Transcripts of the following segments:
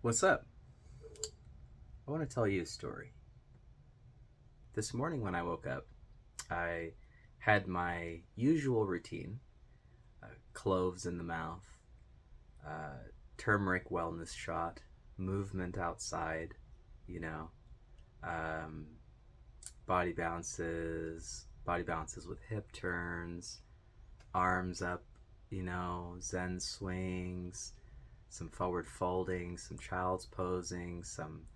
What's up? I want to tell you a story. This morning when I woke up, I had my usual routine, cloves in the mouth, turmeric wellness shot, movement outside, you know, um, body bounces with hip turns, arms up, zen swings, some forward folding, some child's posing, some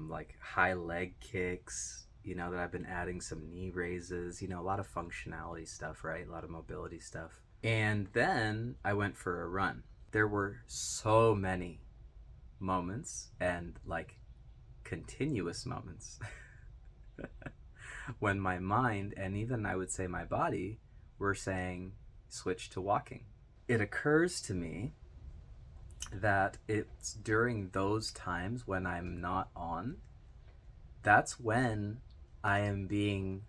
like high leg kicks, that I've been adding, some knee raises, a lot of functionality stuff, right? A lot of mobility stuff. And then I went for a run. There were so many moments and like continuous moments when my mind and even I would say my body were saying, switch to walking. It occurs to me that it's during those times when I'm not on, that's when I am being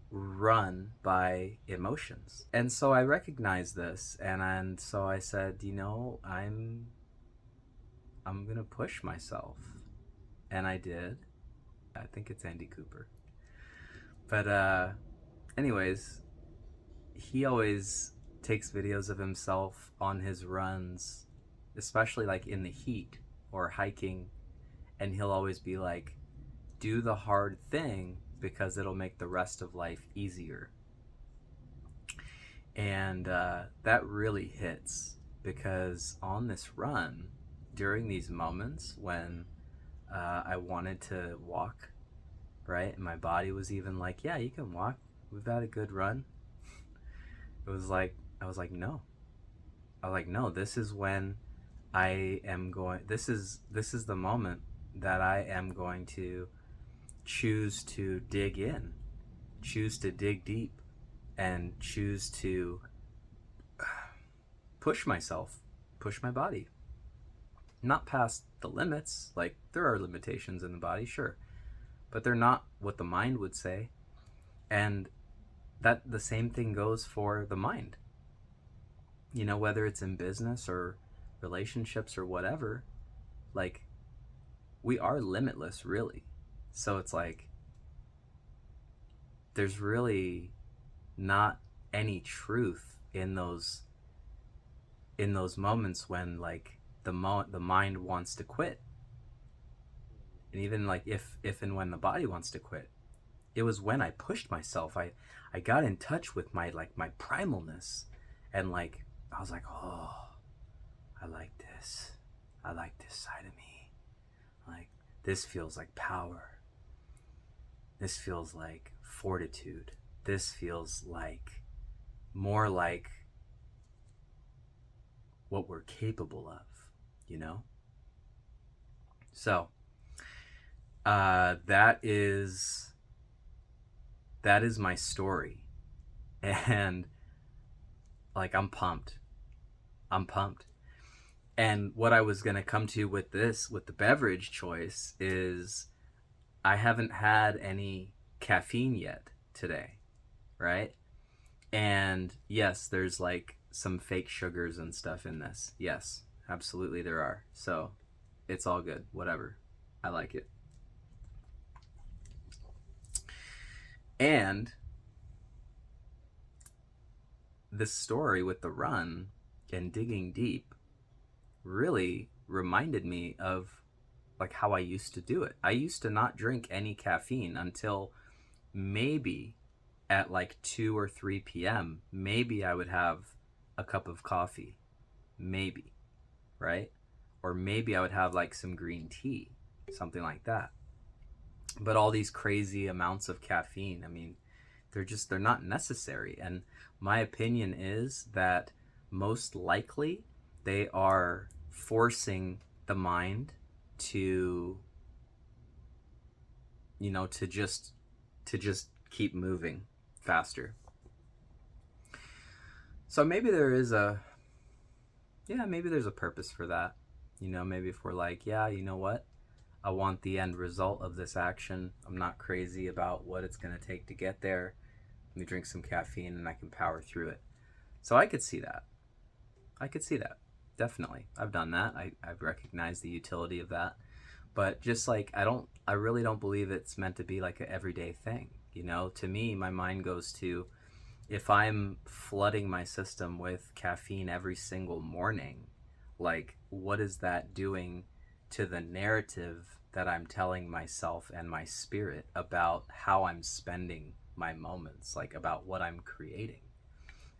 run by emotions. And so I recognize this, and so I said, I'm going to push myself. And I did. I think it's Andy Cooper. But anyways, he always takes videos of himself on his runs, especially like in the heat or hiking, and he'll always be like, do the hard thing because it'll make the rest of life easier. And that really hits, because on this run, during these moments when I wanted to walk, right, and my body was even like, yeah, you can walk, we've had a good run, it was like, I was like, no. I was like, no, this is when this is the moment that I am going to choose to dig in, choose to dig deep, and choose to push myself, push my body. Not past the limits, like there are limitations in the body, sure, but they're not what the mind would say. And that the same thing goes for the mind. Whether it's in business or relationships or whatever, like we are limitless, really. So it's like there's really not any truth in those moments when like the mind wants to quit. And even like if and when the body wants to quit, it was when I pushed myself. I got in touch with my primalness, and like I was like, oh, I like this. I like this side of me. Like, this feels like power. This feels like fortitude. This feels like more like what we're capable of, So, that is my story. And like, I'm pumped. And what I was going to come to with the beverage choice, is I haven't had any caffeine yet today, right? And yes, there's like some fake sugars and stuff in this. Yes, absolutely there are. So it's all good, whatever. I like it. And this story with the run and digging deep really reminded me of like how I used to do it. I used to not drink any caffeine until maybe at like 2 or 3 p.m. Maybe I would have a cup of coffee. Maybe, right? Or maybe I would have like some green tea, something like that. But all these crazy amounts of caffeine, I mean, they're not necessary. And my opinion is that most likely they are forcing the mind to just keep moving faster. So maybe there's a purpose for that. Maybe if we're like, yeah, you know what, I want the end result of this action, I'm not crazy about what it's going to take to get there, let me drink some caffeine and I can power through it. So I could see that. definitely. I've done that. I've recognized the utility of that. But just like, I really don't believe it's meant to be like an everyday thing. You know, to me, my mind goes to, if I'm flooding my system with caffeine every single morning, like, what is that doing to the narrative that I'm telling myself and my spirit about how I'm spending my moments, like about what I'm creating?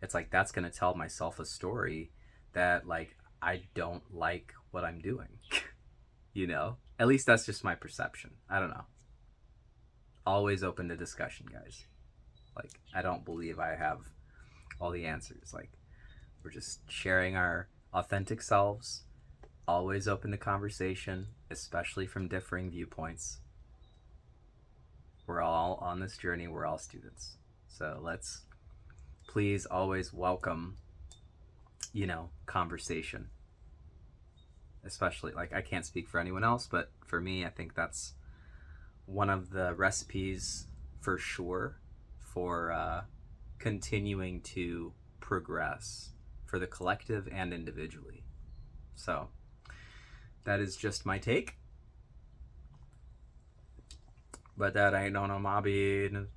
It's like, that's going to tell myself a story that, like, I don't like what I'm doing. You know? At least that's just my perception. I don't know. Always open to discussion, guys. Like, I don't believe I have all the answers. Like, we're just sharing our authentic selves, always open to conversation, especially from differing viewpoints. We're all on this journey, we're all students. So let's please always welcome, conversation. Especially, like, I can't speak for anyone else, but for me, I think that's one of the recipes for sure for continuing to progress for the collective and individually. So that is just my take. But that ain't no avid.